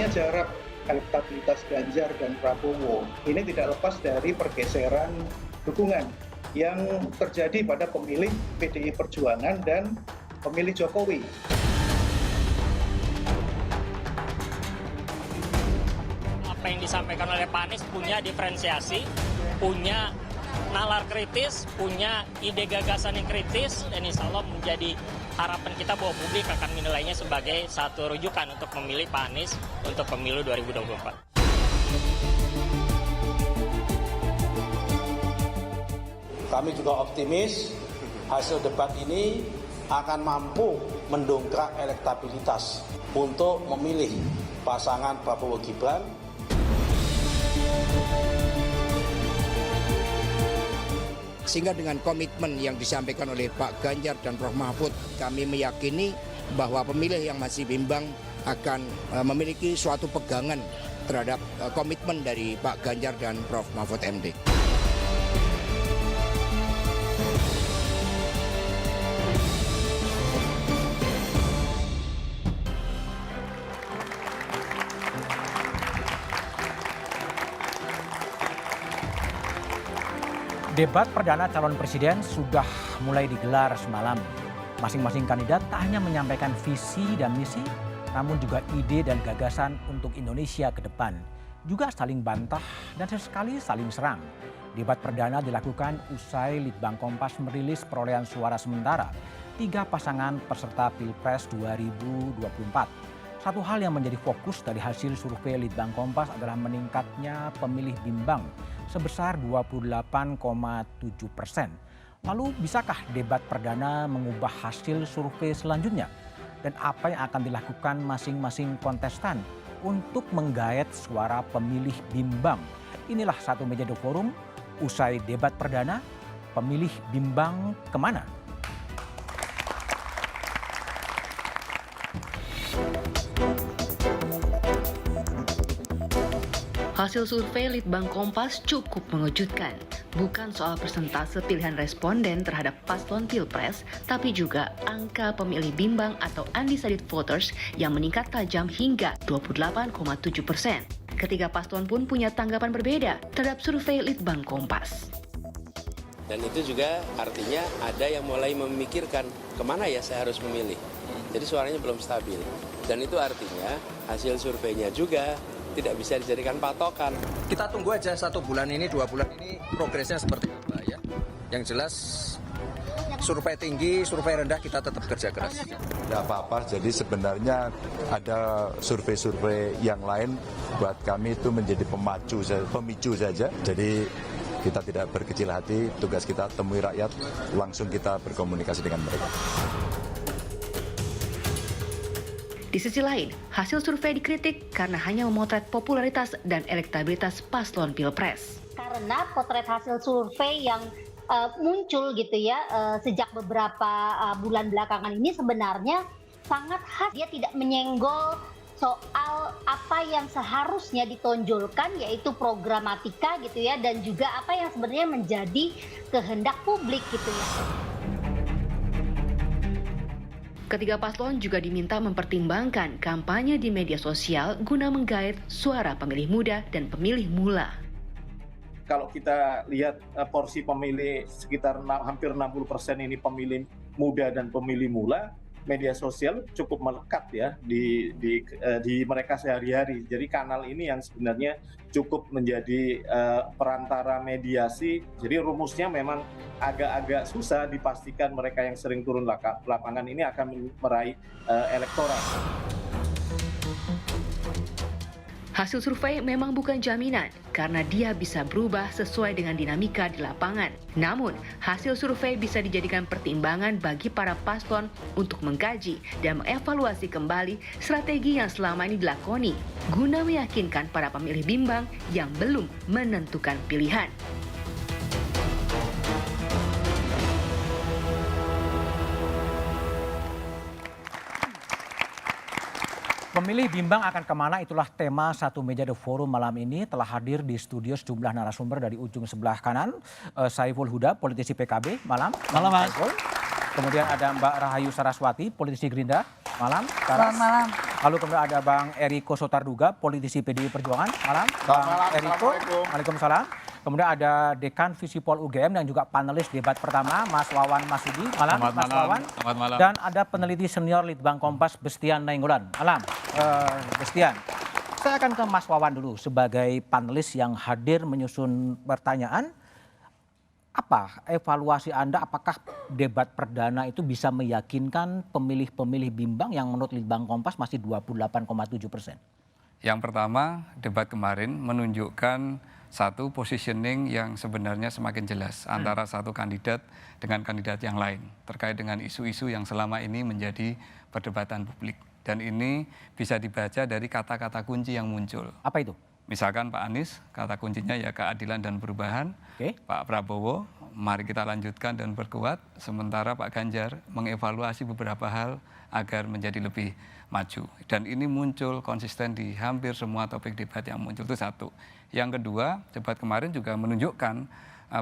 Artinya jarak elektabilitas Ganjar dan Prabowo ini tidak lepas dari pergeseran dukungan yang terjadi pada pemilih PDI Perjuangan dan pemilih Jokowi. Apa yang disampaikan oleh Pak Anies punya diferensiasi, punya nalar kritis, punya ide gagasan yang kritis, dan insya Allah menjadi harapan kita bahwa publik akan menilainya sebagai satu rujukan untuk memilih Pak Anies untuk pemilu 2024. Kami juga optimis hasil debat ini akan mampu mendongkrak elektabilitas untuk memilih pasangan Prabowo Gibran. Sehingga dengan komitmen yang disampaikan oleh Pak Ganjar dan Prof. Mahfud, kami meyakini bahwa pemilih yang masih bimbang akan memiliki suatu pegangan terhadap komitmen dari Pak Ganjar dan Prof. Mahfud MD. Debat perdana calon presiden sudah mulai digelar semalam. Masing-masing kandidat tak hanya menyampaikan visi dan misi, namun juga ide dan gagasan untuk Indonesia ke depan. Juga saling bantah dan sesekali saling serang. Debat perdana dilakukan usai Litbang Kompas merilis perolehan suara sementara 3 pasangan peserta Pilpres 2024. Satu hal yang menjadi fokus dari hasil survei Litbang Kompas adalah meningkatnya pemilih bimbang sebesar 28,7%. Lalu bisakah debat perdana mengubah hasil survei selanjutnya? Dan apa yang akan dilakukan masing-masing kontestan untuk menggait suara pemilih bimbang? Inilah Satu Meja The Forum, usai debat perdana, pemilih bimbang kemana? Hasil survei Litbang Kompas cukup mengejutkan. Bukan soal persentase pilihan responden terhadap paslon Pilpres, tapi juga angka pemilih bimbang atau undecided voters yang meningkat tajam hingga 28,7%. Ketiga paslon pun punya tanggapan berbeda terhadap survei Litbang Kompas. Dan itu juga artinya ada yang mulai memikirkan kemana ya saya harus memilih. Jadi suaranya belum stabil. Dan itu artinya hasil surveinya juga tidak bisa dijadikan patokan. Kita tunggu aja 1 bulan ini, 2 bulan ini progresnya seperti apa ya. Yang jelas survei tinggi, survei rendah kita tetap kerja keras. Tidak apa-apa, jadi sebenarnya ada survei-survei yang lain buat kami itu menjadi pemicu saja. Jadi kita tidak berkecil hati, tugas kita temui rakyat, langsung kita berkomunikasi dengan mereka. Di sisi lain, hasil survei dikritik karena hanya memotret popularitas dan elektabilitas paslon Pilpres. Karena potret hasil survei yang muncul gitu ya sejak beberapa bulan belakangan ini sebenarnya sangat khas. Dia tidak menyenggol soal apa yang seharusnya ditonjolkan, yaitu programatika gitu ya, dan juga apa yang sebenarnya menjadi kehendak publik gitu ya. Ketiga paslon juga diminta mempertimbangkan kampanye di media sosial guna menggait suara pemilih muda dan pemilih mula. Kalau kita lihat porsi pemilih sekitar hampir 60% ini pemilih muda dan pemilih mula, media sosial cukup melekat ya di mereka sehari-hari. Jadi kanal ini yang sebenarnya cukup menjadi perantara mediasi. Jadi rumusnya memang agak-agak susah dipastikan mereka yang sering turun lapangan ini akan meraih elektoral. Hasil survei memang bukan jaminan karena dia bisa berubah sesuai dengan dinamika di lapangan. Namun, hasil survei bisa dijadikan pertimbangan bagi para paslon untuk mengkaji dan mengevaluasi kembali strategi yang selama ini dilakoni guna meyakinkan para pemilih bimbang yang belum menentukan pilihan. Pemilih bimbang akan kemana, itulah tema Satu Meja The Forum malam ini. Telah hadir di studio sejumlah narasumber dari ujung sebelah kanan. Saiful Huda, politisi PKB, malam. Malam, Mas. Kemudian ada Mbak Rahayu Saraswati, politisi Gerindra, malam. Selamat malam. Lalu kemudian ada Bang Eriko Sotarduga, politisi PDI Perjuangan. Malam, Bang Eriko. Waalaikumsalam. Kemudian ada Dekan Visipol UGM dan juga panelis debat pertama, Mas Wawan Masudi. Malam, Mas Wawan. Selamat malam. Dan ada peneliti senior Litbang Kompas, Bestian Nainggolan. Malam, Bestian. Saya akan ke Mas Wawan dulu sebagai panelis yang hadir menyusun pertanyaan. Apa evaluasi Anda, apakah debat perdana itu bisa meyakinkan pemilih-pemilih bimbang yang menurut Litbang Kompas masih 28,7%? Yang pertama, debat kemarin menunjukkan satu positioning yang sebenarnya semakin jelas antara satu kandidat dengan kandidat yang lain terkait dengan isu-isu yang selama ini menjadi perdebatan publik. Dan ini bisa dibaca dari kata-kata kunci yang muncul. Apa itu? Misalkan Pak Anies, kata kuncinya ya keadilan dan perubahan. Pak Prabowo, mari kita lanjutkan dan perkuat. Sementara Pak Ganjar mengevaluasi beberapa hal agar menjadi lebih maju. Dan ini muncul konsisten di hampir semua topik debat yang muncul, itu satu. Yang kedua, debat kemarin juga menunjukkan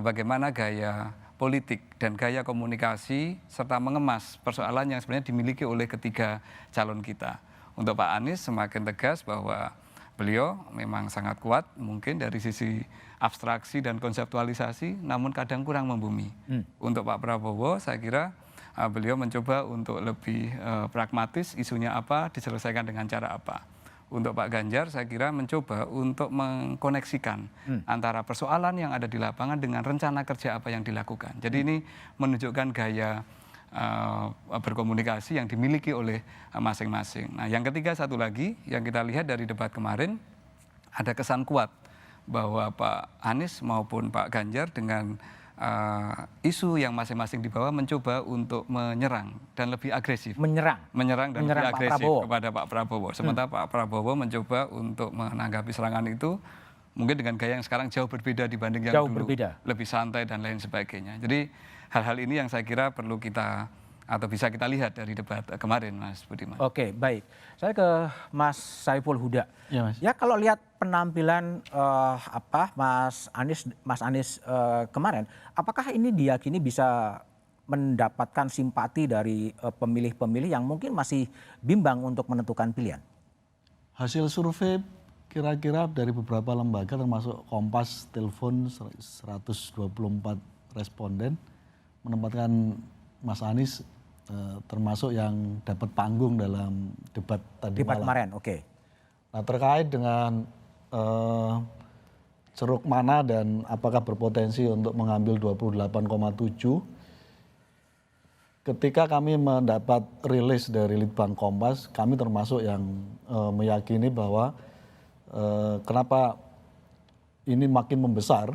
bagaimana gaya politik dan gaya komunikasi serta mengemas persoalan yang sebenarnya dimiliki oleh ketiga calon kita. Untuk Pak Anies semakin tegas bahwa beliau memang sangat kuat mungkin dari sisi abstraksi dan konseptualisasi, namun kadang kurang membumi. Untuk Pak Prabowo saya kira beliau mencoba untuk lebih pragmatis, isunya apa, diselesaikan dengan cara apa. Untuk Pak Ganjar saya kira mencoba untuk mengkoneksikan antara persoalan yang ada di lapangan dengan rencana kerja apa yang dilakukan. Jadi ini menunjukkan gaya berkomunikasi yang dimiliki oleh masing-masing. Nah, yang ketiga satu lagi yang kita lihat dari debat kemarin ada kesan kuat bahwa Pak Anies maupun Pak Ganjar dengan isu yang masing-masing dibawa mencoba untuk menyerang dan lebih agresif. Menyerang dan lebih agresif kepada Pak Prabowo. Sementara Pak Prabowo mencoba untuk menanggapi serangan itu mungkin dengan gaya yang sekarang jauh berbeda dibanding yang dulu. Lebih santai dan lain sebagainya. Jadi hal-hal ini yang saya kira perlu kita atau bisa kita lihat dari debat kemarin, Mas Budiman. Oke, baik. Saya ke Mas Saiful Huda. Ya, Mas. Ya, kalau lihat penampilan Mas Anies kemarin, apakah ini diyakini bisa mendapatkan simpati dari pemilih-pemilih yang mungkin masih bimbang untuk menentukan pilihan? Hasil survei kira-kira dari beberapa lembaga termasuk Kompas, Telepon 124 responden menempatkan Mas Anies termasuk yang dapat panggung dalam debat tadi debat malam. Kemarin, oke. Nah, terkait dengan ceruk mana dan apakah berpotensi untuk mengambil 28,7, ketika kami mendapat rilis dari Litbang Kompas, kami termasuk yang meyakini bahwa kenapa ini makin membesar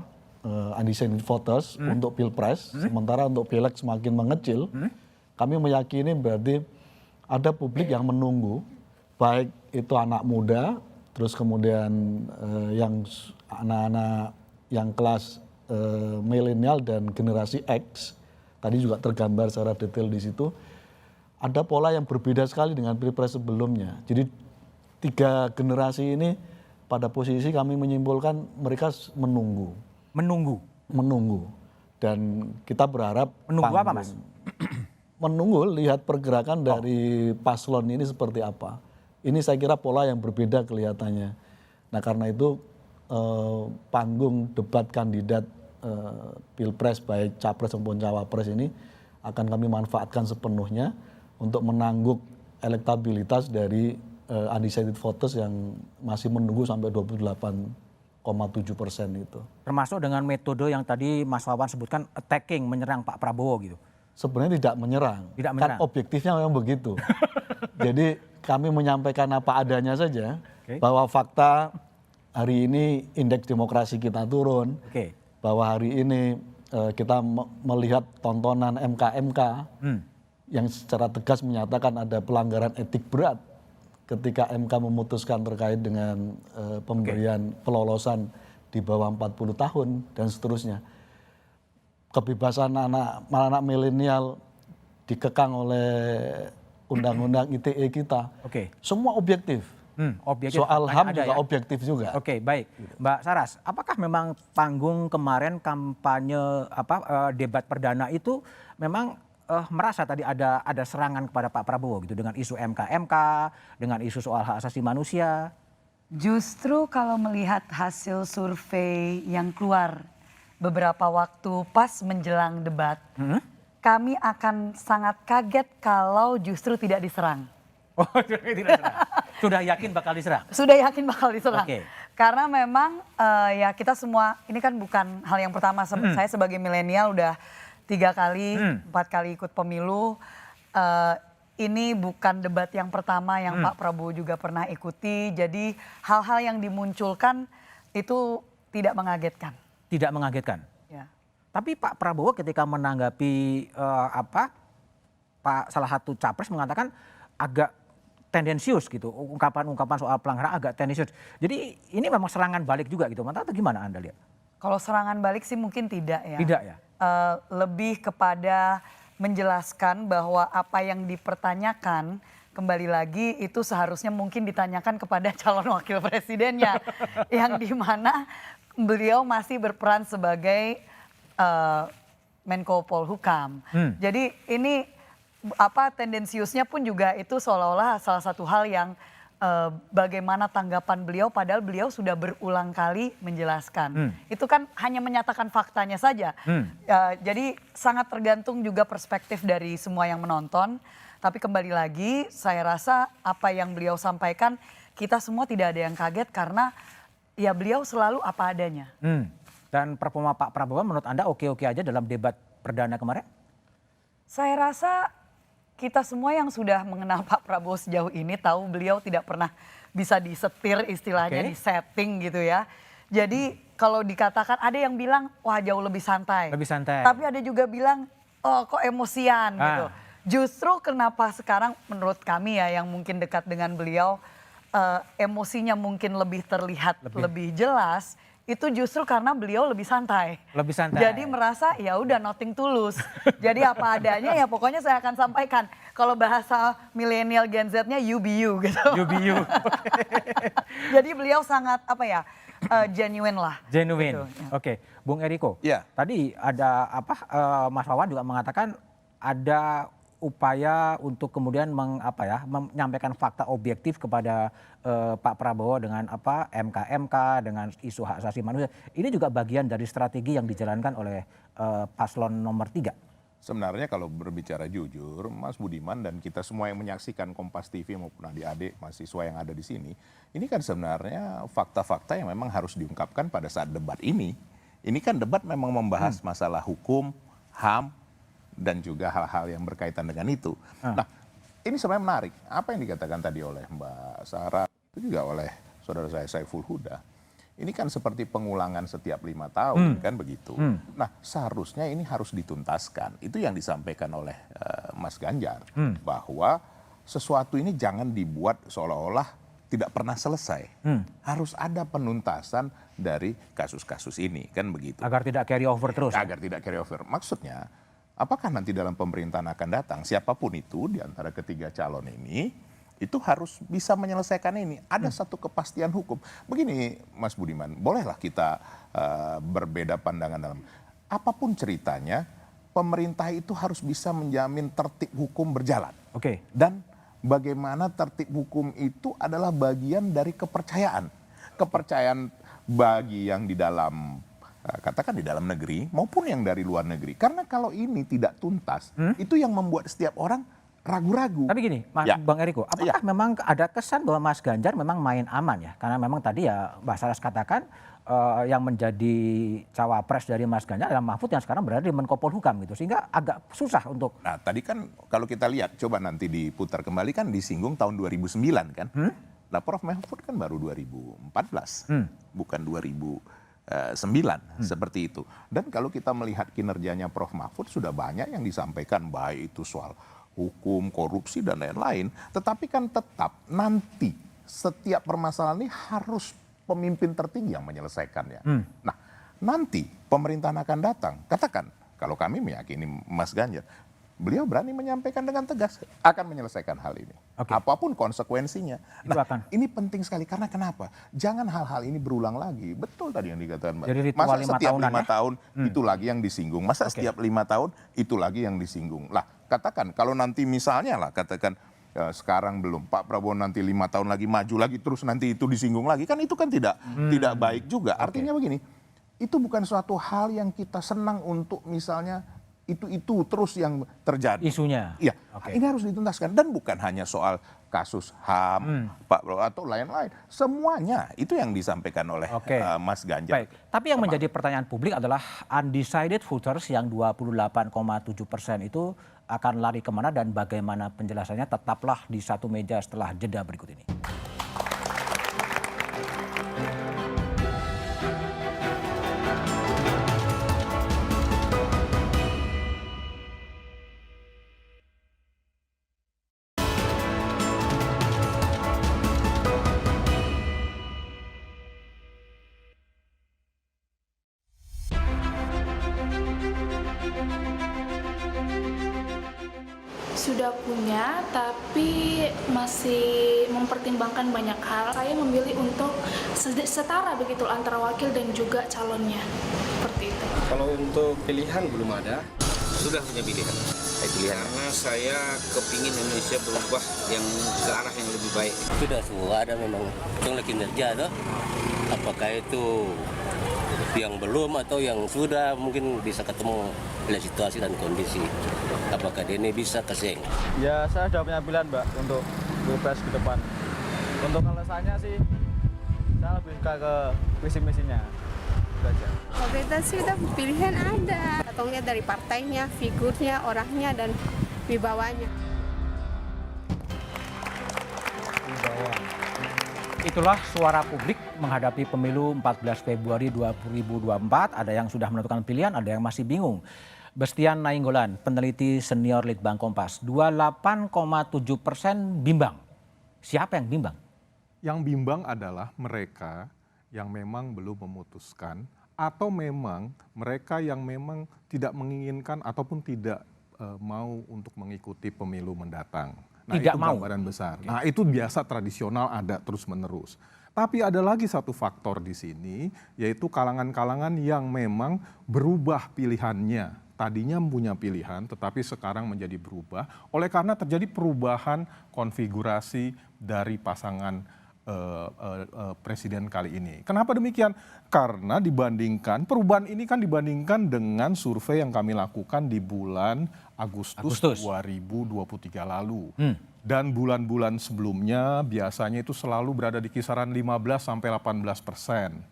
undecided voters untuk pilpres, sementara untuk pileg semakin mengecil. Kami meyakini berarti ada publik yang menunggu, baik itu anak muda, terus kemudian yang anak-anak yang kelas milenial dan generasi X, tadi juga tergambar secara detail di situ, ada pola yang berbeda sekali dengan pilpres sebelumnya. Jadi tiga generasi ini pada posisi kami menyimpulkan mereka menunggu. Dan kita berharap menunggu apa, Mas? Menunggu lihat pergerakan dari paslon ini seperti apa. Ini saya kira pola yang berbeda kelihatannya. Nah, karena itu panggung debat kandidat pilpres baik capres maupun cawapres ini akan kami manfaatkan sepenuhnya untuk menangguk elektabilitas dari undecided voters yang masih menunggu sampai 28,7% itu. Termasuk dengan metode yang tadi Mas Wawan sebutkan, attacking, menyerang Pak Prabowo gitu. Sebenarnya tidak menyerang. Kan objektifnya memang begitu. Jadi kami menyampaikan apa adanya saja, bahwa fakta hari ini indeks demokrasi kita turun, bahwa hari ini kita melihat tontonan MK-MK yang secara tegas menyatakan ada pelanggaran etik berat ketika MK memutuskan terkait dengan pemberian pelolosan di bawah 40 tahun dan seterusnya. Kebebasan anak milenial dikekang oleh undang-undang ITE kita. Semua objektif. Soal HAM juga objektif juga. Oke, baik. Mbak Saras, apakah memang panggung kemarin kampanye debat perdana itu memang merasa tadi ada serangan kepada Pak Prabowo gitu dengan isu MK, dengan isu soal hak asasi manusia? Justru kalau melihat hasil survei yang keluar beberapa waktu pas menjelang debat, kami akan sangat kaget kalau justru tidak diserang. Oh, tidak diserang. Sudah yakin bakal diserang? Sudah yakin bakal diserang. Oke. Karena memang ya kita semua, ini kan bukan hal yang pertama. Saya sebagai milenial udah 3 kali, 4 kali ikut pemilu. Ini bukan debat yang pertama yang Pak Prabowo juga pernah ikuti. Jadi hal-hal yang dimunculkan itu tidak mengagetkan. Tidak mengagetkan? Ya. Tapi Pak Prabowo ketika menanggapi salah satu capres mengatakan agak tendensius gitu. Ungkapan-ungkapan soal pelanggaran agak tendensius. Jadi ini memang serangan balik juga gitu. Atau gimana Anda lihat? Kalau serangan balik sih mungkin tidak ya. Tidak ya? Lebih kepada menjelaskan bahwa apa yang dipertanyakan kembali lagi itu seharusnya mungkin ditanyakan kepada calon wakil presidennya. Yang dimana beliau masih berperan sebagai Menko Polhukam. Jadi ini tendensiusnya pun juga itu seolah-olah salah satu hal yang bagaimana tanggapan beliau padahal beliau sudah berulang kali menjelaskan. Itu kan hanya menyatakan faktanya saja. Jadi sangat tergantung juga perspektif dari semua yang menonton. Tapi kembali lagi saya rasa apa yang beliau sampaikan kita semua tidak ada yang kaget karena ya beliau selalu apa adanya. Dan performa Pak Prabowo menurut Anda oke-oke aja dalam debat perdana kemarin? Saya rasa kita semua yang sudah mengenal Pak Prabowo sejauh ini tahu beliau tidak pernah bisa disetir istilahnya, disetting gitu ya. Jadi kalau dikatakan ada yang bilang wah jauh lebih santai. Lebih santai. Tapi ada juga bilang oh kok emosian gitu. Justru kenapa sekarang menurut kami ya yang mungkin dekat dengan beliau emosinya mungkin lebih terlihat lebih jelas. Itu justru karena beliau lebih santai. Lebih santai. Jadi merasa ya udah nothing tulus. Jadi apa adanya ya pokoknya saya akan sampaikan. Kalau bahasa milenial Gen Z-nya you be you gitu. You be you. Jadi beliau sangat genuine lah. Genuine. Gitu, ya. Oke, Bung Eriko. Ya. Tadi ada Mas Wawan juga mengatakan ada upaya untuk kemudian menyampaikan fakta objektif kepada Pak Prabowo dengan MK dengan isu hak asasi manusia. Ini juga bagian dari strategi yang dijalankan oleh paslon nomor 3. Sebenarnya kalau berbicara jujur, Mas Budiman dan kita semua yang menyaksikan Kompas TV maupun adik-adik mahasiswa yang ada di sini, ini kan sebenarnya fakta-fakta yang memang harus diungkapkan pada saat debat ini. Ini kan debat memang membahas masalah hukum, HAM, dan juga hal-hal yang berkaitan dengan itu. Nah, ini sebenarnya menarik. Apa yang dikatakan tadi oleh Mbak Sarah, itu juga oleh saudara saya Saiful Huda. Ini kan seperti pengulangan setiap 5 tahun, kan begitu. Nah, seharusnya ini harus dituntaskan. Itu yang disampaikan oleh Mas Ganjar. Bahwa sesuatu ini jangan dibuat seolah-olah tidak pernah selesai. Harus ada penuntasan dari kasus-kasus ini, kan begitu. Agar tidak carry over terus. Agar tidak carry over. Maksudnya, apakah nanti dalam pemerintahan akan datang, siapapun itu di antara ketiga calon ini, itu harus bisa menyelesaikan ini. Ada satu kepastian hukum. Begini Mas Budiman, bolehlah kita berbeda pandangan dalam. Apapun ceritanya, pemerintah itu harus bisa menjamin tertib hukum berjalan. Oke. Dan bagaimana tertib hukum itu adalah bagian dari kepercayaan. Kepercayaan bagi yang di dalam katakan di dalam negeri maupun yang dari luar negeri. Karena kalau ini tidak tuntas, itu yang membuat setiap orang ragu-ragu. Tapi gini, Bang Eriko, apakah memang ada kesan bahwa Mas Ganjar memang main aman ya? Karena memang tadi ya Mbak Saras katakan yang menjadi cawapres dari Mas Ganjar adalah Mahfud yang sekarang berada di Menko Polhukam gitu. Sehingga agak susah untuk... Nah tadi kan kalau kita lihat, coba nanti diputar kembali kan disinggung tahun 2009 kan. Nah Prof Mahfud kan baru 2014, bukan 2009 seperti itu. Dan kalau kita melihat kinerjanya Prof Mahfud sudah banyak yang disampaikan baik itu soal hukum, korupsi dan lain-lain. Tetapi kan tetap nanti setiap permasalahan ini harus pemimpin tertinggi yang menyelesaikannya. Nah nanti pemerintahan akan datang. Katakan kalau kami meyakini Mas Ganjar, beliau berani menyampaikan dengan tegas akan menyelesaikan hal ini. Apapun konsekuensinya. Nah ini penting sekali karena kenapa? Jangan hal-hal ini berulang lagi. Betul tadi yang dikatakan Mbak. Jadi masa setiap 5 tahun itu lagi yang disinggung. Masa setiap 5 tahun itu lagi yang disinggung. Lah katakan kalau nanti misalnya lah katakan sekarang belum, Pak Prabowo nanti 5 tahun lagi maju lagi terus nanti itu disinggung lagi, kan itu kan tidak baik juga. Artinya begini, itu bukan suatu hal yang kita senang untuk misalnya itu terus yang terjadi. Isunya. Iya, ini harus dituntaskan dan bukan hanya soal kasus HAM, Pak Prabowo atau lain-lain. Semuanya itu yang disampaikan oleh Mas Ganjar. Baik. Tapi yang menjadi pertanyaan publik adalah undecided voters yang 28,7% itu akan lari kemana dan bagaimana penjelasannya, tetaplah di satu meja setelah jeda berikut ini. Sudah punya, tapi masih mempertimbangkan banyak hal. Saya memilih untuk setara begitu antara wakil dan juga calonnya. Seperti itu. Kalau untuk pilihan belum ada. Sudah punya pilihan. Karena saya kepingin Indonesia berubah yang ke arah yang lebih baik. Sudah semua ada memang yang kinerja tuh. Apakah itu yang belum atau yang sudah, mungkin bisa ketemu lihat situasi dan kondisi. Apakah dia ini bisa kesing? Ya saya sudah punya pilihan Mbak untuk pilpres ke depan. Untuk alasannya sih saya lebih suka ke visi misinya. Pemerintah sudah pilihan ada. Atau lihat dari partainya, figurnya, orangnya dan wibawanya. Itulah suara publik menghadapi pemilu 14 Februari 2024. Ada yang sudah menentukan pilihan, ada yang masih bingung. Bestian Nainggolan, peneliti senior Litbang Kompas, 28,7% bimbang. Siapa yang bimbang? Yang bimbang adalah mereka yang memang belum memutuskan atau memang mereka yang memang tidak menginginkan ataupun tidak mau untuk mengikuti pemilu mendatang. Nah, tidak itu mau. gambaran besar. Nah, itu biasa tradisional ada terus-menerus. Tapi ada lagi satu faktor di sini, yaitu kalangan-kalangan yang memang berubah pilihannya. Tadinya punya pilihan, tetapi sekarang menjadi berubah. Oleh karena terjadi perubahan konfigurasi dari pasangan presiden kali ini. Kenapa demikian? Karena dibandingkan, perubahan ini kan dibandingkan dengan survei yang kami lakukan di bulan Agustus 2023 lalu. Dan bulan-bulan sebelumnya biasanya itu selalu berada di kisaran 15-18%.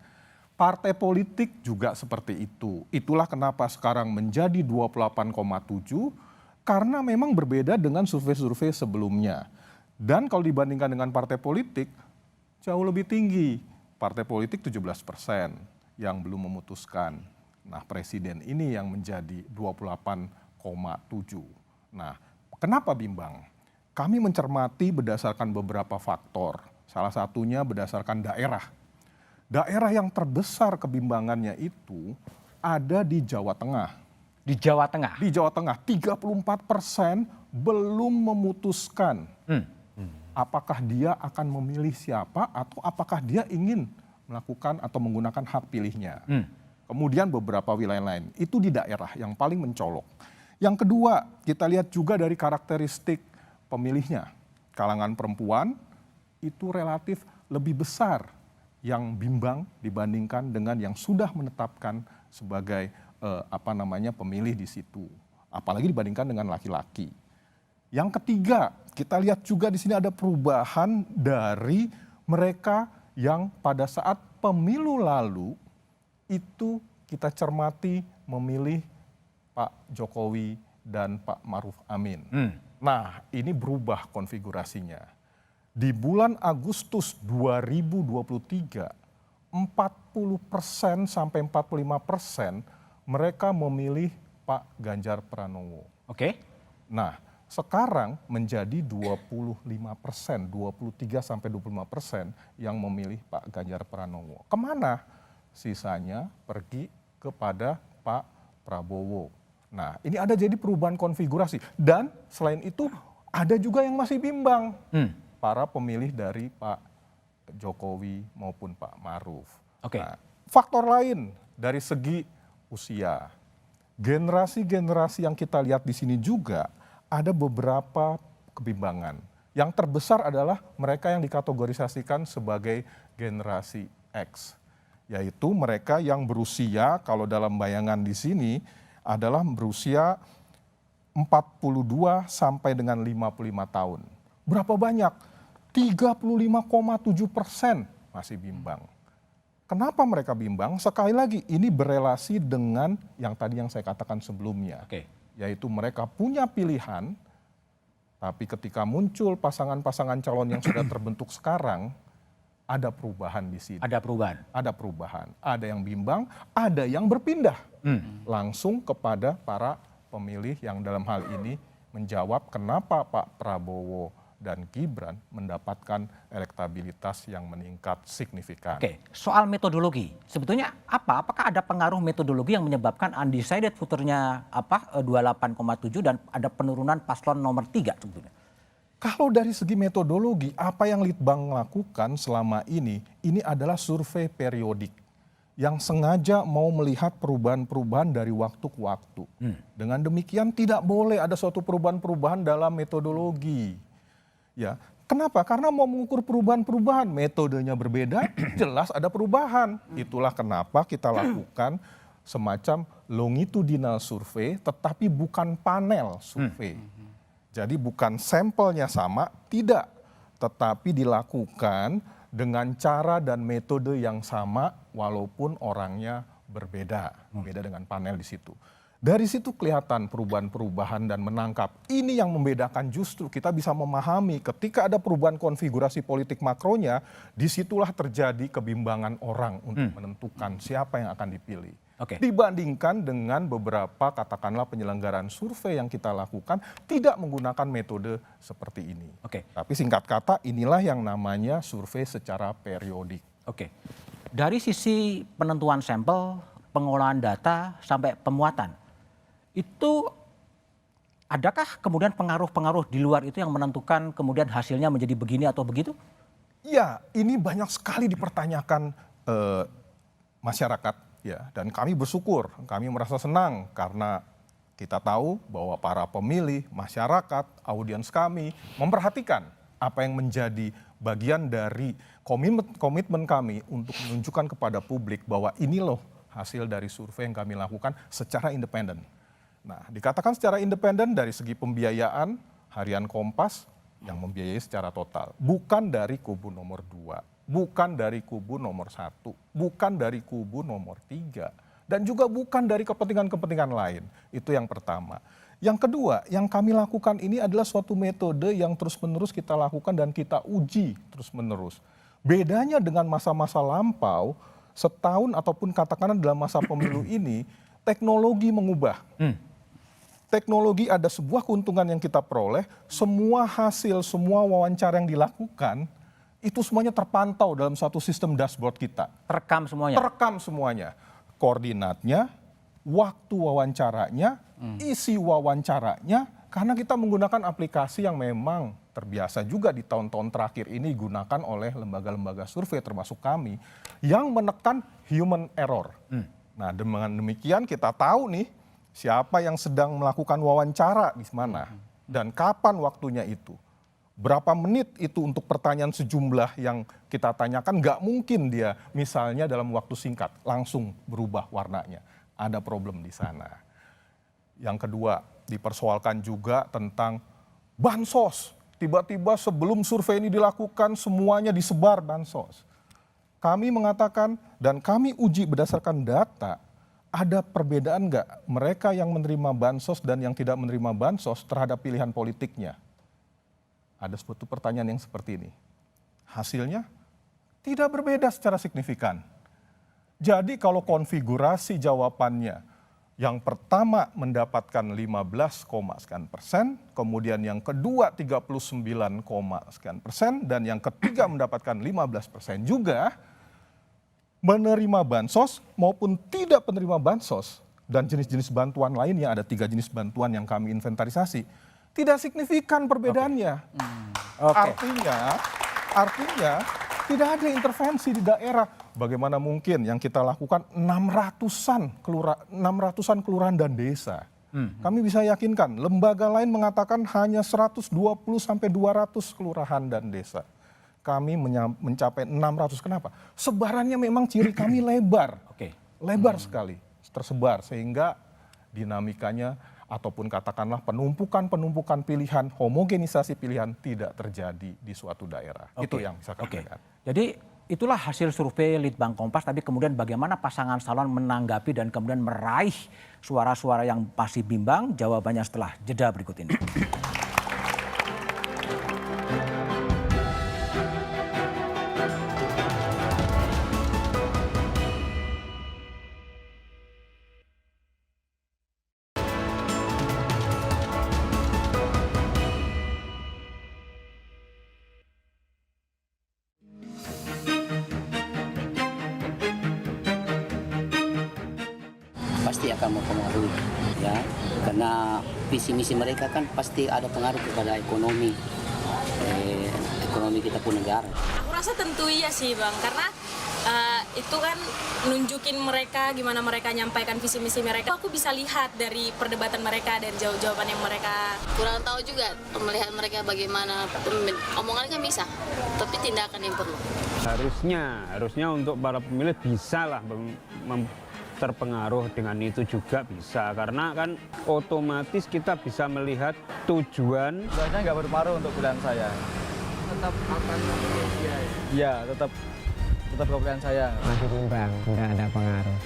Partai politik juga seperti itu. Itulah kenapa sekarang menjadi 28,7 karena memang berbeda dengan survei-survei sebelumnya. Dan kalau dibandingkan dengan partai politik jauh lebih tinggi. Partai politik 17% yang belum memutuskan. Nah, presiden ini yang menjadi 28,7. Nah, kenapa bimbang? Kami mencermati berdasarkan beberapa faktor. Salah satunya berdasarkan daerah. Daerah yang terbesar kebimbangannya itu ada di Jawa Tengah. Di Jawa Tengah? Di Jawa Tengah, 34% belum memutuskan. Apakah dia akan memilih siapa atau apakah dia ingin melakukan atau menggunakan hak pilihnya. Kemudian beberapa wilayah lain, itu di daerah yang paling mencolok. Yang kedua, kita lihat juga dari karakteristik pemilihnya. Kalangan perempuan itu relatif lebih besar yang bimbang dibandingkan dengan yang sudah menetapkan sebagai pemilih di situ. Apalagi dibandingkan dengan laki-laki. Yang ketiga, kita lihat juga di sini ada perubahan dari mereka yang pada saat pemilu lalu itu kita cermati memilih Pak Jokowi dan Pak Maruf Amin. Nah, ini berubah konfigurasinya. Di bulan Agustus 2023, 40% sampai 45% mereka memilih Pak Ganjar Pranowo. Oke. Nah, sekarang menjadi 25%, 23 sampai 25% yang memilih Pak Ganjar Pranowo. Kemana? Sisanya pergi kepada Pak Prabowo. Nah, ini ada jadi perubahan konfigurasi. Dan selain itu ada juga yang masih bimbang. Para pemilih dari Pak Jokowi maupun Pak Maruf. Nah, faktor lain dari segi usia. Generasi-generasi yang kita lihat di sini juga ada beberapa kebimbangan. Yang terbesar adalah mereka yang dikategorisasikan sebagai generasi X, yaitu mereka yang berusia, kalau dalam bayangan di sini, adalah berusia 42 sampai dengan 55 tahun. Berapa banyak? 35,7% masih bimbang. Kenapa mereka bimbang? Sekali lagi, ini berelasi dengan yang tadi yang saya katakan sebelumnya. Yaitu mereka punya pilihan, tapi ketika muncul pasangan-pasangan calon yang sudah terbentuk sekarang, ada perubahan di sini. Ada perubahan? Ada perubahan. Ada yang bimbang, ada yang berpindah langsung kepada para pemilih yang dalam hal ini menjawab kenapa Pak Prabowo dan Gibran mendapatkan elektabilitas yang meningkat signifikan. Oke, soal metodologi, sebetulnya apa? Apakah ada pengaruh metodologi yang menyebabkan undecided voternya 28,7 dan ada penurunan paslon nomor 3 sebetulnya? Kalau dari segi metodologi, apa yang Litbang lakukan selama ini adalah survei periodik yang sengaja mau melihat perubahan-perubahan dari waktu ke waktu. Dengan demikian tidak boleh ada suatu perubahan-perubahan dalam metodologi. Ya, kenapa? Karena mau mengukur perubahan-perubahan, metodenya berbeda, jelas ada perubahan. Itulah kenapa kita lakukan semacam longitudinal survei, tetapi bukan panel survei. Jadi bukan sampelnya sama, tidak. Tetapi dilakukan dengan cara dan metode yang sama walaupun orangnya berbeda. Beda dengan panel di situ. Dari situ kelihatan perubahan-perubahan dan menangkap. Ini yang membedakan, justru kita bisa memahami ketika ada perubahan konfigurasi politik makronya, disitulah terjadi kebimbangan orang untuk menentukan siapa yang akan dipilih. Dibandingkan dengan beberapa katakanlah penyelenggaraan survei yang kita lakukan tidak menggunakan metode seperti ini. Tapi singkat kata inilah yang namanya survei secara periodik. Dari sisi penentuan sampel, pengolahan data sampai pemuatan, itu adakah kemudian pengaruh-pengaruh di luar itu yang menentukan kemudian hasilnya menjadi begini atau begitu? Ya, ini banyak sekali dipertanyakan masyarakat. Ya, dan kami bersyukur, kami merasa senang karena kita tahu bahwa para pemilih, masyarakat, audiens kami memperhatikan apa yang menjadi bagian dari komitmen kami untuk menunjukkan kepada publik bahwa ini loh hasil dari survei yang kami lakukan secara independen. Nah, dikatakan secara independen dari segi pembiayaan, Harian Kompas yang membiayai secara total, bukan dari kubu nomor 2. Bukan dari kubu nomor 1, bukan dari kubu nomor 3, dan juga bukan dari kepentingan-kepentingan lain. Itu yang pertama. Yang kedua, yang kami lakukan ini adalah suatu metode yang terus-menerus kita lakukan dan kita uji terus-menerus. Bedanya dengan masa-masa lampau, setahun ataupun katakanlah dalam masa pemilu ini, teknologi mengubah. Teknologi ada sebuah keuntungan yang kita peroleh, semua hasil, semua wawancara yang dilakukan, itu semuanya terpantau dalam satu sistem dashboard kita. Terekam semuanya? Terekam semuanya. Koordinatnya, waktu wawancaranya, isi wawancaranya, karena kita menggunakan aplikasi yang memang terbiasa juga di tahun-tahun terakhir ini digunakan oleh lembaga-lembaga survei termasuk kami, yang menekan human error. Nah, dengan demikian kita tahu nih siapa yang sedang melakukan wawancara di mana dan kapan waktunya itu. Berapa menit itu untuk pertanyaan sejumlah yang kita tanyakan, nggak mungkin dia misalnya dalam waktu singkat langsung berubah warnanya. Ada problem di sana. Yang kedua, dipersoalkan juga tentang bansos. Tiba-tiba sebelum survei ini dilakukan semuanya disebar bansos. Kami mengatakan dan kami uji berdasarkan data, ada perbedaan nggak mereka yang menerima bansos dan yang tidak menerima bansos terhadap pilihan politiknya? Ada suatu pertanyaan yang seperti ini. Hasilnya tidak berbeda secara signifikan. Jadi kalau konfigurasi jawabannya, yang pertama mendapatkan 15,sekian%, kemudian yang kedua 39,sekian%, dan yang ketiga mendapatkan 15% juga, menerima bansos maupun tidak menerima bansos, dan jenis-jenis bantuan lainnya, ada 3 jenis bantuan yang kami inventarisasi, tidak signifikan perbedaannya. Artinya tidak ada intervensi di daerah. Bagaimana mungkin yang kita lakukan 600-an kelurahan dan desa. Kami bisa yakinkan, lembaga lain mengatakan hanya 120 sampai 200 kelurahan dan desa. Kami mencapai 600. Kenapa? Sebarannya memang ciri kami lebar. Lebar sekali, tersebar sehingga dinamikanya ataupun katakanlah penumpukan pilihan, homogenisasi pilihan tidak terjadi di suatu daerah. Itu yang bisa kami katakan. Jadi itulah hasil survei Litbang Kompas, tapi kemudian bagaimana pasangan calon menanggapi dan kemudian meraih suara-suara yang masih bimbang, jawabannya setelah jeda berikut ini. Pasti akan mempengaruhi, ya, karena visi misi mereka kan pasti ada pengaruh kepada ekonomi kita pun negara. Aku rasa tentu iya sih Bang, karena itu kan nunjukin mereka gimana mereka nyampaikan visi misi mereka. Aku bisa lihat dari perdebatan mereka, dari jawaban yang mereka. Kurang tahu juga melihat mereka bagaimana pemimpin. Omongan kan bisa, tapi tindakan yang perlu. Harusnya untuk para pemilih bisa lah terpengaruh dengan itu juga bisa, karena kan otomatis kita bisa melihat tujuan. Sebenarnya nggak berpengaruh untuk pilihan saya. Tetap akan Indonesia. Ya, tetap ke pilihan saya. Masih bimbang, nggak ada pengaruh.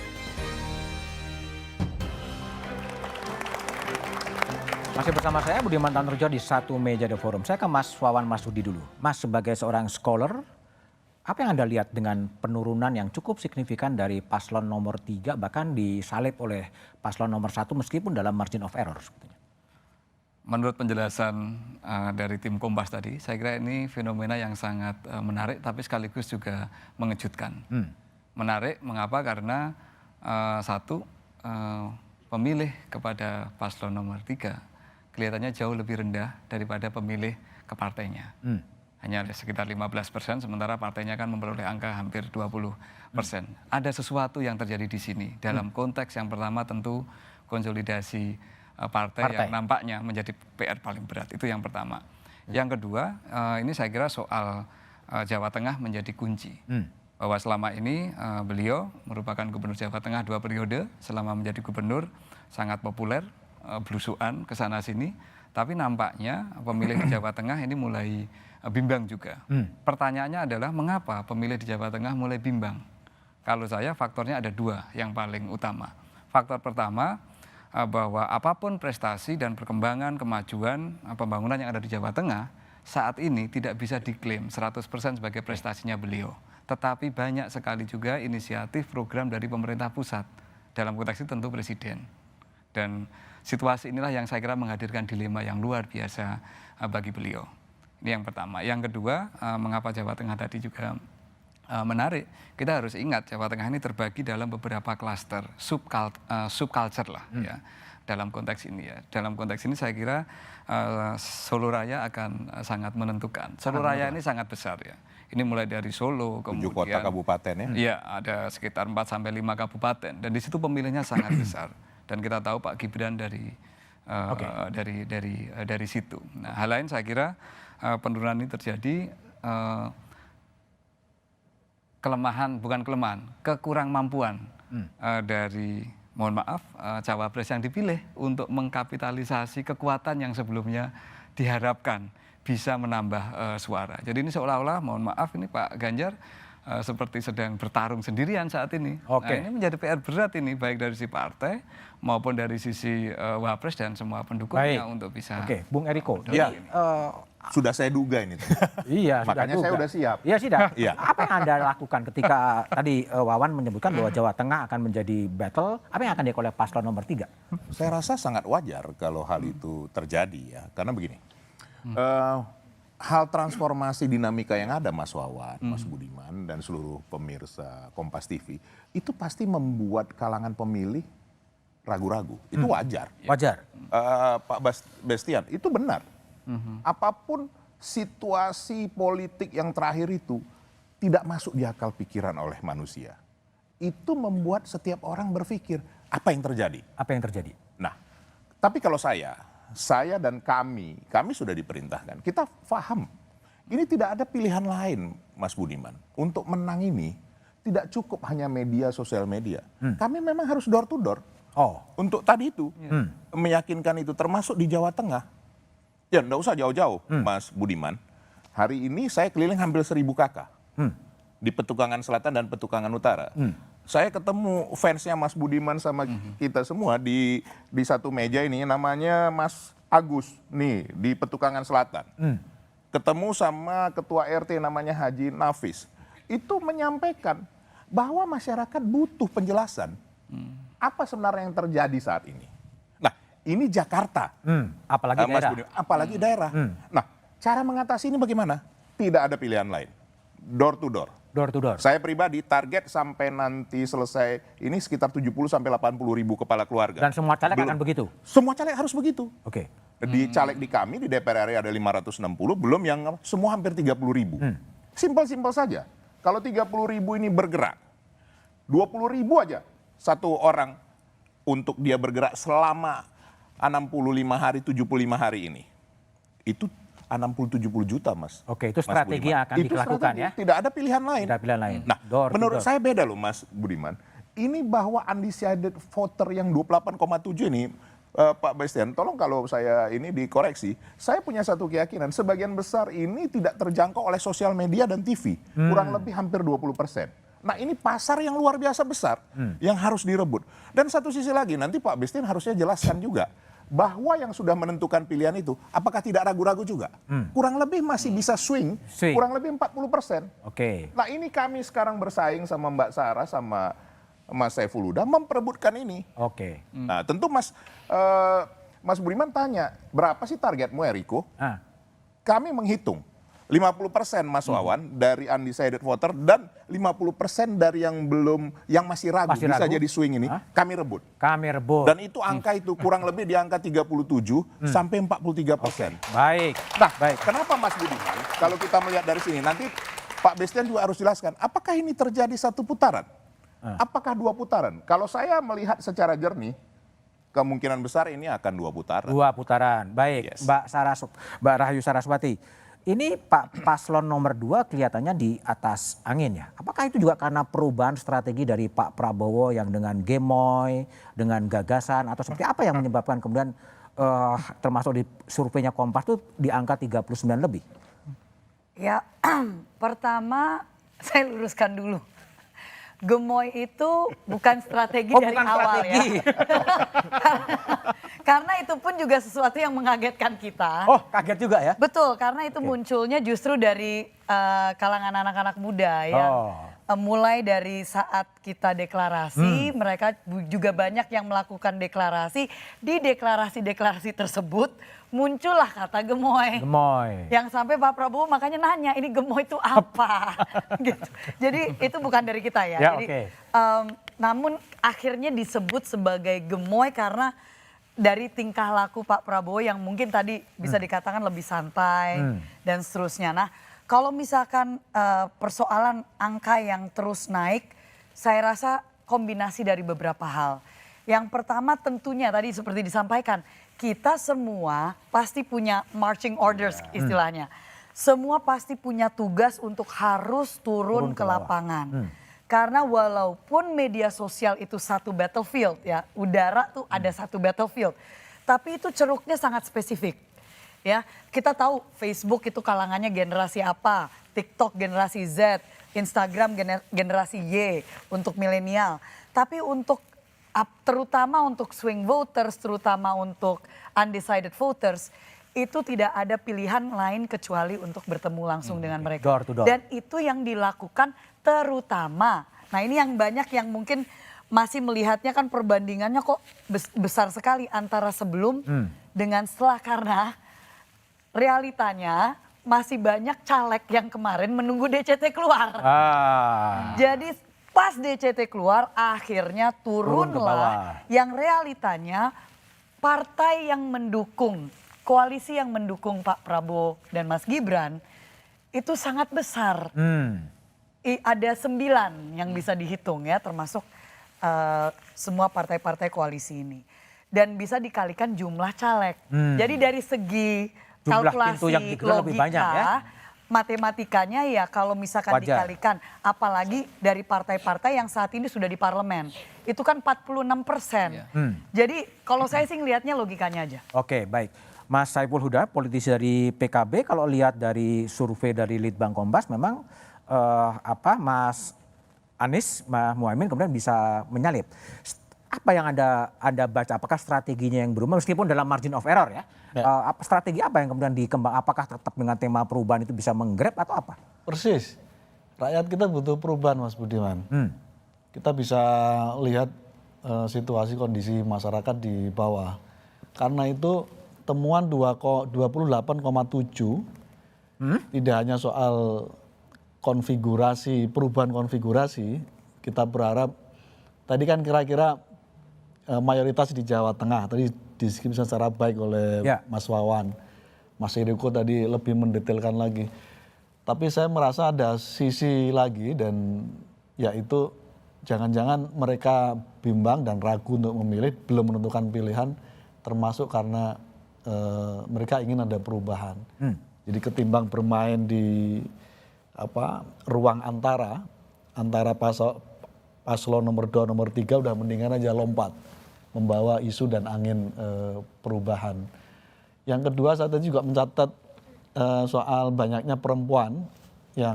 Masih bersama saya Budiman Tanurjo di Satu Meja The Forum. Saya ke Mas Wawan Marsudi dulu. Mas, sebagai seorang scholar, apa yang Anda lihat dengan penurunan yang cukup signifikan dari paslon nomor 3 bahkan disalib oleh paslon nomor 1 meskipun dalam margin of error? Menurut penjelasan dari tim Kompas tadi, saya kira ini fenomena yang sangat menarik tapi sekaligus juga mengejutkan. Menarik, mengapa? Karena satu, pemilih kepada paslon nomor 3 kelihatannya jauh lebih rendah daripada pemilih ke partainya. Hanya sekitar 15%, sementara partainya kan memperoleh angka hampir 20%. Ada sesuatu yang terjadi di sini. Dalam konteks yang pertama tentu konsolidasi partai yang nampaknya menjadi PR paling berat. Itu yang pertama. Yang kedua, ini saya kira soal Jawa Tengah menjadi kunci. Bahwa selama ini beliau merupakan gubernur Jawa Tengah 2 periode, selama menjadi gubernur sangat populer, belusuan ke sana sini. Tapi nampaknya pemilih di Jawa Tengah ini mulai bimbang juga. Pertanyaannya adalah mengapa pemilih di Jawa Tengah mulai bimbang? Kalau saya faktornya ada 2 yang paling utama. Faktor pertama bahwa apapun prestasi dan perkembangan kemajuan pembangunan yang ada di Jawa Tengah saat ini tidak bisa diklaim 100% sebagai prestasinya beliau. Tetapi banyak sekali juga inisiatif program dari pemerintah pusat. Dalam konteks itu tentu presiden. Dan situasi inilah yang saya kira menghadirkan dilema yang luar biasa bagi beliau. Ini yang pertama. Yang kedua, mengapa Jawa Tengah tadi juga menarik, kita harus ingat Jawa Tengah ini terbagi dalam beberapa klaster, subculture lah ya, dalam konteks ini ya. Dalam konteks ini saya kira Solo Raya akan sangat menentukan. Solo Raya ini sangat besar ya. Ini mulai dari Solo, kemudian 7 kota kabupaten ya? Iya, ada sekitar 4-5 kabupaten. Dan di situ pemilihnya sangat besar. Dan kita tahu Pak Gibran dari situ. Nah, hal lain saya kira penurunan ini terjadi kekurang mampuan dari, mohon maaf, cawapres yang dipilih untuk mengkapitalisasi kekuatan yang sebelumnya diharapkan bisa menambah suara. Jadi ini seolah-olah, mohon maaf, ini Pak Ganjar seperti sedang bertarung sendirian saat ini. Nah, ini menjadi PR berat ini, baik dari sisi partai maupun dari sisi Wapres dan semua pendukungnya untuk bisa. Bung Eriko. Ya, sudah saya duga ini. Iya, makanya saya sudah siap. Iya, sudah. Apa yang Anda lakukan ketika tadi Wawan menyebutkan bahwa Jawa Tengah akan menjadi battle, apa yang akan dilakukan oleh paslon nomor 3? Saya rasa sangat wajar kalau hal itu terjadi ya, karena begini. Hal transformasi dinamika yang ada Mas Wawan, Mas Budiman, dan seluruh pemirsa Kompas TV, itu pasti membuat kalangan pemilih ragu-ragu. Itu wajar. Wajar. Pak Bastian, itu benar. Apapun situasi politik yang terakhir itu tidak masuk di akal pikiran oleh manusia. Itu membuat setiap orang berpikir, apa yang terjadi? Apa yang terjadi? Nah, Tapi kalau saya dan kami sudah diperintahkan. Kita paham, ini tidak ada pilihan lain, Mas Budiman. Untuk menang ini tidak cukup hanya media, sosial media. Kami memang harus door to door. Untuk tadi itu, meyakinkan itu termasuk di Jawa Tengah. Ya enggak usah jauh-jauh, Mas Budiman. Hari ini saya keliling hampir 1.000 kakak. Di Petukangan Selatan dan Petukangan Utara. Saya ketemu fansnya Mas Budiman sama kita semua di satu meja ini, namanya Mas Agus nih di Petukangan Selatan. Ketemu sama ketua RT namanya Haji Nafis. Itu menyampaikan bahwa masyarakat butuh penjelasan. Apa sebenarnya yang terjadi saat ini? Nah, ini Jakarta. Apalagi Mas daerah. Budiman, apalagi daerah. Nah, cara mengatasi ini bagaimana? Tidak ada pilihan lain. Door to door. Door to door. Saya pribadi target sampai nanti selesai ini sekitar 70 sampai 80 ribu kepala keluarga. Dan semua caleg akan begitu? Semua caleg harus begitu. Oke. Di caleg di kami, di DPR RI ada 560, belum yang semua hampir 30 ribu. Simpel-simpel saja. Kalau 30 ribu ini bergerak, 20 ribu aja satu orang untuk dia bergerak selama 65 hari, 75 hari ini. Itu 60-70 juta, Mas. Oke, itu strategi yang akan dilakukan ya? Tidak ada pilihan lain. Tidak ada pilihan lain. Nah, menurut saya beda loh, Mas Budiman. Ini bahwa undecided voter yang 28,7 ini, Pak Bastian, tolong kalau saya ini dikoreksi, saya punya satu keyakinan, sebagian besar ini tidak terjangkau oleh sosial media dan TV. Kurang lebih hampir 20%. Nah, ini pasar yang luar biasa besar yang harus direbut. Dan satu sisi lagi, nanti Pak Bastian harusnya jelaskan juga, bahwa yang sudah menentukan pilihan itu, apakah tidak ragu-ragu juga? Kurang lebih masih bisa swing. Kurang lebih 40%. Oke. Nah, ini kami sekarang bersaing sama Mbak Sarah, sama Mas Saiful Huda memperebutkan ini. Oke. Nah, tentu Mas Budiman tanya, berapa sih targetmu, Eriko? Kami menghitung 50% Mas Wawan dari undecided voter dan 50% dari yang masih ragu, bisa jadi swing ini, kami rebut. Kami rebut. Dan itu angka itu kurang lebih di angka 37 sampai 43%. Baik. Nah, kenapa Mas Budiman? Kalau kita melihat dari sini, nanti Pak Bastian juga harus jelaskan, apakah ini terjadi satu putaran? Apakah 2 putaran? Kalau saya melihat secara jernih, kemungkinan besar ini akan 2 putaran. 2 putaran. Baik, Yes. Mbak Rahayu Saraswati. Ini Pak Paslon nomor 2 kelihatannya di atas angin ya. Apakah itu juga karena perubahan strategi dari Pak Prabowo yang dengan gemoy, dengan gagasan, atau seperti apa yang menyebabkan kemudian termasuk di surveinya Kompas itu di angka 39 lebih? Ya, pertama saya luruskan dulu. Gemoy itu bukan strategi dari bukan awal strategi. ya. Karena itu pun juga sesuatu yang mengagetkan kita. Oh, kaget juga ya? Betul, karena itu munculnya justru dari kalangan anak-anak muda yang mulai dari saat kita deklarasi, mereka juga banyak yang melakukan deklarasi. Di deklarasi-deklarasi tersebut muncullah kata gemoy. Gemoy. Yang sampai Pak Prabowo makanya nanya, ini gemoy itu apa? Gitu. Jadi itu bukan dari kita ya. Ya, Jadi, oke. namun akhirnya disebut sebagai gemoy karena dari tingkah laku Pak Prabowo yang mungkin tadi bisa dikatakan lebih santai dan seterusnya. Nah, kalau misalkan persoalan angka yang terus naik, saya rasa kombinasi dari beberapa hal. Yang pertama tentunya tadi seperti disampaikan, kita semua pasti punya marching orders istilahnya. Semua pasti punya tugas untuk harus turun ke lapangan. Karena walaupun media sosial itu satu battlefield ya, udara tuh ada satu battlefield. Tapi itu ceruknya sangat spesifik. Ya, kita tahu Facebook itu kalangannya generasi apa, TikTok generasi Z, Instagram generasi Y untuk milenial. Tapi untuk terutama untuk swing voters, terutama untuk undecided voters, itu tidak ada pilihan lain kecuali untuk bertemu langsung dengan mereka. Door to door. Dan itu yang dilakukan terutama. Nah, ini yang banyak yang mungkin masih melihatnya kan perbandingannya kok besar sekali antara sebelum dengan setelah, karena realitanya masih banyak caleg yang kemarin menunggu DCT keluar. Jadi pas DCT keluar akhirnya turunlah yang realitanya partai yang mendukung, koalisi yang mendukung Pak Prabowo dan Mas Gibran itu sangat besar. Ada 9 yang bisa dihitung ya, termasuk semua partai-partai koalisi ini. dan bisa dikalikan jumlah caleg. Jadi dari segi Jumlah kalkulasi pintu yang digelar lebih banyak ya. Matematikanya ya kalau misalkan Wajar. dikalikan, apalagi dari partai-partai yang saat ini sudah di parlemen, itu kan 46%. Jadi kalau saya sih ngelihatnya logikanya aja. Oke, baik. Mas Saiful Huda, politisi dari PKB, kalau lihat dari survei dari Litbang Kompas, memang Mas Anies Muhaimin kemudian bisa menyalip. Apa yang Anda baca? Apakah strateginya yang berubah meskipun dalam margin of error ya? Strategi apa yang kemudian dikembang? Apakah tetap dengan tema perubahan itu bisa menggrab atau apa? Persis. Rakyat kita butuh perubahan, Mas Budiman. Kita bisa lihat situasi kondisi masyarakat di bawah. Karena itu temuan 28,7 tidak hanya soal konfigurasi, perubahan konfigurasi, kita berharap tadi kan kira-kira mayoritas di Jawa Tengah, tadi dideskripsikan secara baik oleh Mas Wawan. Mas Eriko tadi lebih mendetailkan lagi. Tapi saya merasa ada sisi lagi dan yaitu jangan-jangan mereka bimbang dan ragu untuk memilih, belum menentukan pilihan, termasuk karena mereka ingin ada perubahan. Jadi ketimbang bermain di ruang antara paslon nomor 2, nomor 3 udah mendingan aja lompat membawa isu dan angin perubahan. Yang kedua saya tadi juga mencatat soal banyaknya perempuan yang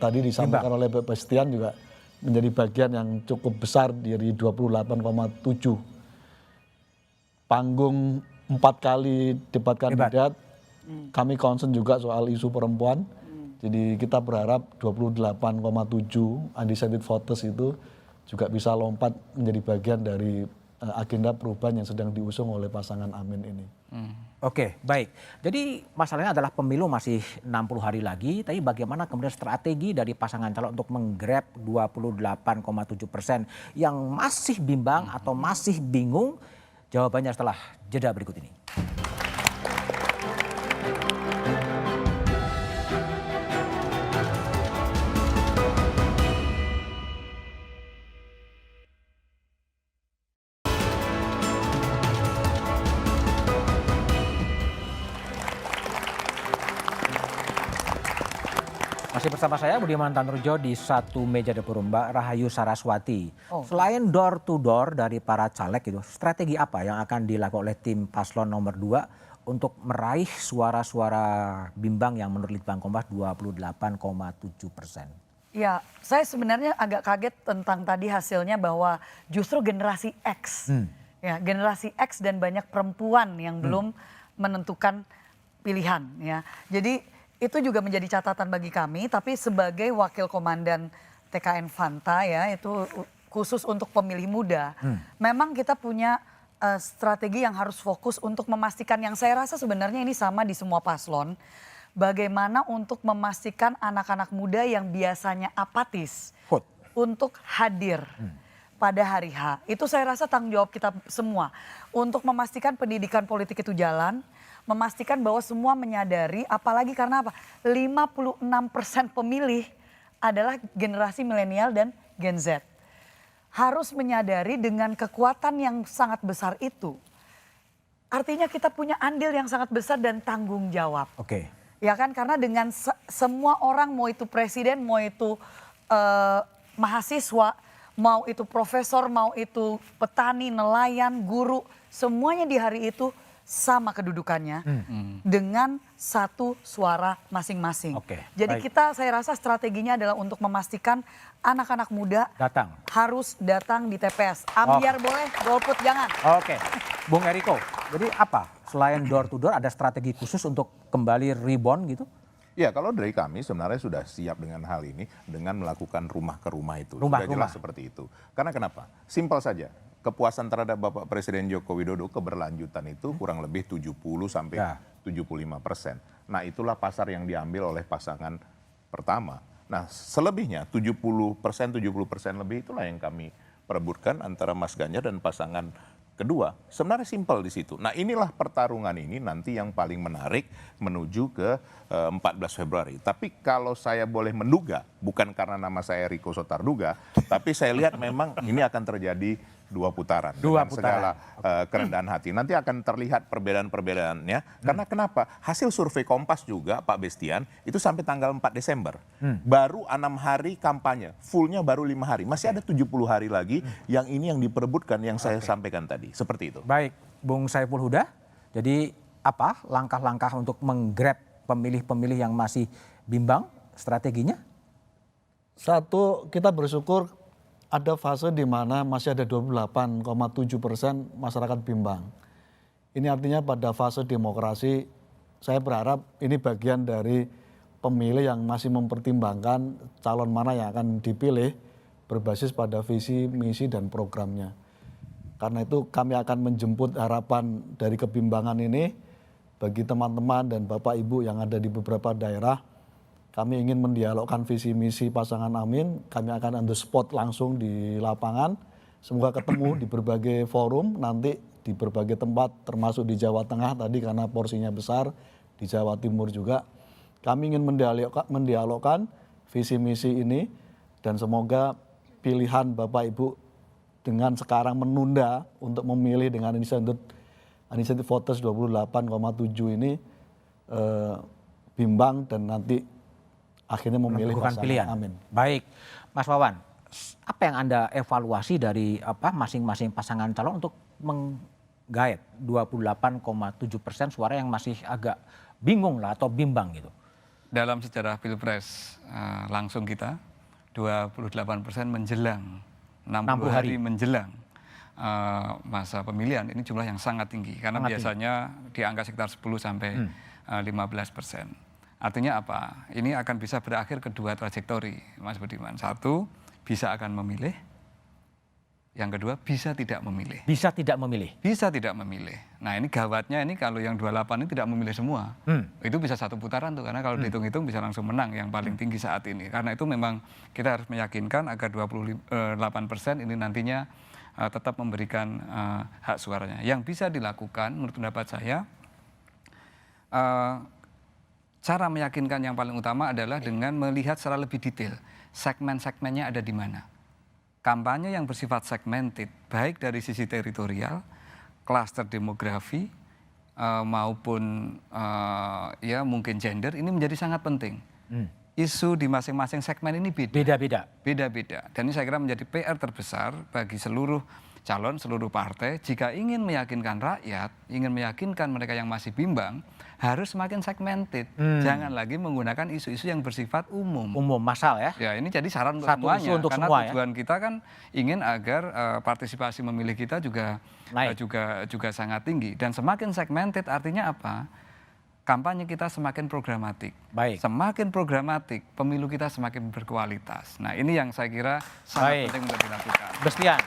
tadi disampaikan oleh Pak Bastian juga menjadi bagian yang cukup besar dari 28,7. Panggung 4 kali debat kandidat, kami concern juga soal isu perempuan. Jadi kita berharap 28,7 undecided voters itu juga bisa lompat menjadi bagian dari agenda perubahan yang sedang diusung oleh pasangan Amin ini. Oke, baik. Jadi masalahnya adalah pemilu masih 60 hari lagi, tapi bagaimana kemudian strategi dari pasangan calon untuk menggrab 28,7% yang masih bimbang atau masih bingung? Jawabannya setelah jeda berikut ini. Masih bersama saya Budiman Tanurjo di satu meja dapur Mbak Rahayu Saraswati. Selain door to door dari para caleg itu, strategi apa yang akan dilakukan oleh tim paslon nomor 2 untuk meraih suara-suara bimbang yang menurut Litbang Kompas 28,7%? Ya, saya sebenarnya agak kaget tentang tadi hasilnya bahwa justru generasi X, ya generasi X dan banyak perempuan yang belum menentukan pilihan, ya. Jadi itu juga menjadi catatan bagi kami, tapi sebagai wakil komandan TKN Fanta ya, itu khusus untuk pemilih muda. Memang kita punya strategi yang harus fokus untuk memastikan, yang saya rasa sebenarnya ini sama di semua paslon, bagaimana untuk memastikan anak-anak muda yang biasanya apatis untuk hadir pada hari H. Itu saya rasa tanggung jawab kita semua untuk memastikan pendidikan politik itu jalan, memastikan bahwa semua menyadari, apalagi karena apa? 56% pemilih adalah generasi milenial dan Gen Z. Harus menyadari dengan kekuatan yang sangat besar itu. Artinya kita punya andil yang sangat besar dan tanggung jawab. Oke. Ya kan, karena dengan semua orang, mau itu presiden, mau itu mahasiswa, mau itu profesor, mau itu petani, nelayan, guru, semuanya di hari itu sama kedudukannya dengan satu suara masing-masing. Jadi kita, saya rasa strateginya adalah untuk memastikan anak-anak muda harus datang di TPS. Ambiar boleh, golput jangan. Oke, Bung Eriko, jadi apa? Selain door to door ada strategi khusus untuk kembali rebound gitu? Ya, kalau dari kami sebenarnya sudah siap dengan hal ini dengan melakukan rumah ke rumah itu. Sudah jelas seperti itu. Karena kenapa? Simpel saja. Kepuasan terhadap Bapak Presiden Joko Widodo keberlanjutan itu kurang lebih 70 sampai 75%. Nah, itulah pasar yang diambil oleh pasangan pertama. Nah, selebihnya 70% lebih itulah yang kami perebutkan antara Mas Ganjar dan pasangan kedua. Sebenarnya simpel di situ. Nah, inilah pertarungan ini nanti yang paling menarik menuju ke 14 Februari. Tapi kalau saya boleh menduga, bukan karena nama saya Riko Sotarduga, tapi saya lihat memang ini akan terjadi 2 putaran. Dua dengan segala kerendahan hati. Nanti akan terlihat perbedaan-perbedaannya. Karena kenapa? Hasil survei Kompas juga, Pak Bestian, itu sampai tanggal 4 Desember. Baru 6 hari kampanye, fullnya baru 5 hari. Masih ada 70 hari lagi yang ini yang diperebutkan yang saya sampaikan tadi. Seperti itu. Baik, Bung Saiful Huda. Jadi apa langkah-langkah untuk menggrab pemilih-pemilih yang masih bimbang, strateginya? Satu, kita bersyukur ada fase di mana masih ada 28,7% masyarakat bimbang. Ini artinya pada fase demokrasi, saya berharap ini bagian dari pemilih yang masih mempertimbangkan calon mana yang akan dipilih berbasis pada visi, misi, dan programnya. Karena itu kami akan menjemput harapan dari kebimbangan ini bagi teman-teman dan Bapak Ibu yang ada di beberapa daerah. Kami ingin mendialogkan visi misi pasangan Amin, kami akan on the spot langsung di lapangan. Semoga ketemu di berbagai forum, nanti di berbagai tempat termasuk di Jawa Tengah tadi karena porsinya besar, di Jawa Timur juga. Kami ingin mendialogkan visi misi ini dan semoga pilihan Bapak Ibu dengan sekarang menunda untuk memilih dengan inisiatif voters 28,7 ini bimbang dan nanti akhirnya memilih pasangan pilihan. Amin. Baik, Mas Wawan, apa yang Anda evaluasi dari masing-masing pasangan calon untuk menggait 28,7% suara yang masih agak bingung lah atau bimbang gitu? Dalam sejarah Pilpres langsung kita 28% menjelang 60 hari menjelang masa pemilihan, ini jumlah yang sangat tinggi karena biasanya di angka sekitar 10 sampai 15%. Artinya apa? Ini akan bisa berakhir kedua trajektori, Mas Budiman. Satu, bisa akan memilih. Yang kedua, bisa tidak memilih. Bisa tidak memilih? Bisa tidak memilih. Nah ini gawatnya ini kalau yang 28 ini tidak memilih semua. Itu bisa 1 putaran tuh, karena kalau dihitung-hitung bisa langsung menang yang paling tinggi saat ini. Karena itu memang kita harus meyakinkan agar 28% ini nantinya tetap memberikan hak suaranya. Yang bisa dilakukan menurut pendapat saya, cara meyakinkan yang paling utama adalah dengan melihat secara lebih detail segmen-segmennya ada di mana. Kampanye yang bersifat segmented, baik dari sisi teritorial, klaster demografi, maupun ya mungkin gender, ini menjadi sangat penting. Isu di masing-masing segmen ini beda-beda. Beda-beda. Dan ini saya kira menjadi PR terbesar bagi seluruh calon, seluruh partai. Jika ingin meyakinkan rakyat, ingin meyakinkan mereka yang masih bimbang, harus semakin segmented. Jangan lagi menggunakan isu-isu yang bersifat umum. Umum, massal ya? Ya, ini jadi saran untuk Satu semuanya. isu untuk karena semua, tujuan kita kan ingin agar partisipasi memilih kita juga sangat tinggi. Dan semakin segmented artinya apa? Kampanye kita semakin programatik. Baik. Semakin programatik, pemilu kita semakin berkualitas. Nah, ini yang saya kira sangat penting untuk dilakukan. Bestian,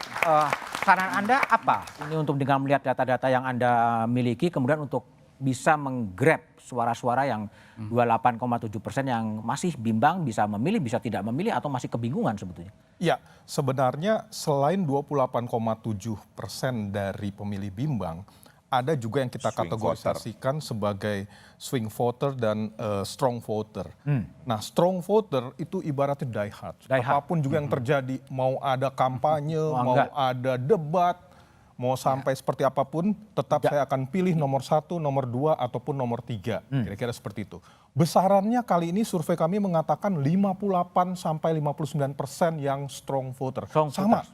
saran Anda apa? Ini untuk dengan melihat data-data yang Anda miliki, kemudian untuk bisa menggrab suara-suara yang 28,7% yang masih bimbang, bisa memilih, bisa tidak memilih, atau masih kebingungan sebetulnya? Ya, sebenarnya selain 28,7% dari pemilih bimbang, ada juga yang kita kategorisasikan sebagai swing voter dan strong voter. Nah, strong voter itu ibaratnya die hard. Apapun juga yang terjadi, mau ada kampanye, mau ada debat, mau sampai seperti apapun, tetap saya akan pilih nomor 1, nomor 2, ataupun nomor 3. Kira-kira seperti itu. Besarannya kali ini survei kami mengatakan 58 sampai 59% yang strong voter. Sama.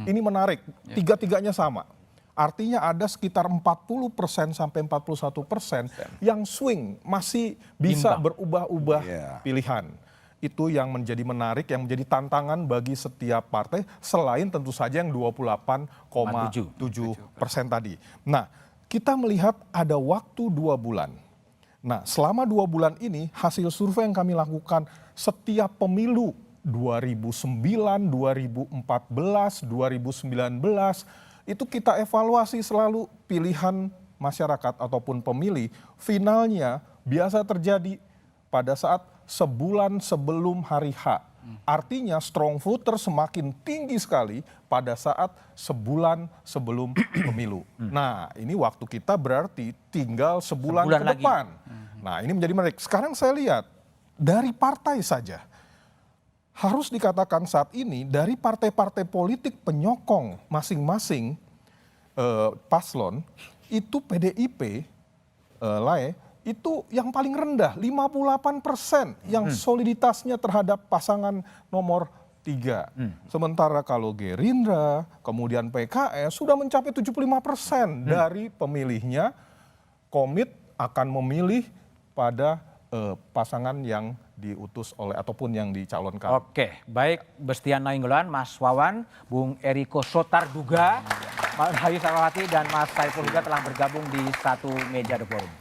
Ini menarik, tiga-tiganya sama. Artinya ada sekitar 40% sampai 41% yang swing, masih bisa berubah-ubah pilihan. Itu yang menjadi menarik, yang menjadi tantangan bagi setiap partai, selain tentu saja yang 28,7% tadi. Nah, kita melihat ada waktu 2 bulan. Nah, selama 2 bulan ini, hasil survei yang kami lakukan setiap pemilu 2009, 2014, 2019, itu kita evaluasi selalu pilihan masyarakat ataupun pemilih. Finalnya biasa terjadi pada saat sebulan sebelum hari H. Artinya strong voter semakin tinggi sekali pada saat sebulan sebelum pemilu. Nah, ini waktu kita berarti tinggal sebulan ke depan. Nah, ini menjadi menarik. Sekarang saya lihat dari partai saja. harus dikatakan saat ini dari partai-partai politik penyokong masing-masing paslon, itu PDIP, itu yang paling rendah, 58% yang soliditasnya terhadap pasangan nomor 3. Sementara kalau Gerindra, kemudian PKS sudah mencapai 75% dari pemilihnya komit akan memilih pada pasangan yang diutus oleh ataupun yang dicalonkan. Oke, baik Bestian Nainggolan, Mas Wawan, Bung Eriko Sotarduga, Mas Hayu Sarwati dan Mas Saiful Huda telah bergabung di satu meja The Forum.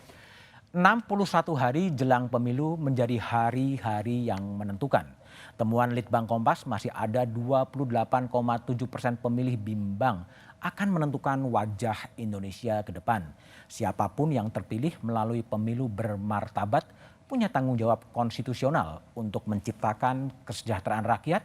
61 hari jelang pemilu menjadi hari-hari yang menentukan. Temuan Litbang Kompas masih ada 28,7% pemilih bimbang akan menentukan wajah Indonesia ke depan. Siapapun yang terpilih melalui pemilu bermartabat punya tanggung jawab konstitusional untuk menciptakan kesejahteraan rakyat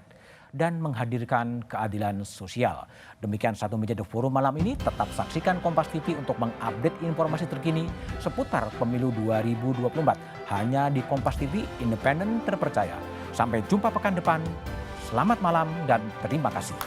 dan menghadirkan keadilan sosial. Demikian satu meja The Forum malam ini. Tetap saksikan Kompas TV untuk mengupdate informasi terkini seputar pemilu 2024. Hanya di Kompas TV, independen terpercaya. Sampai jumpa pekan depan. Selamat malam dan terima kasih.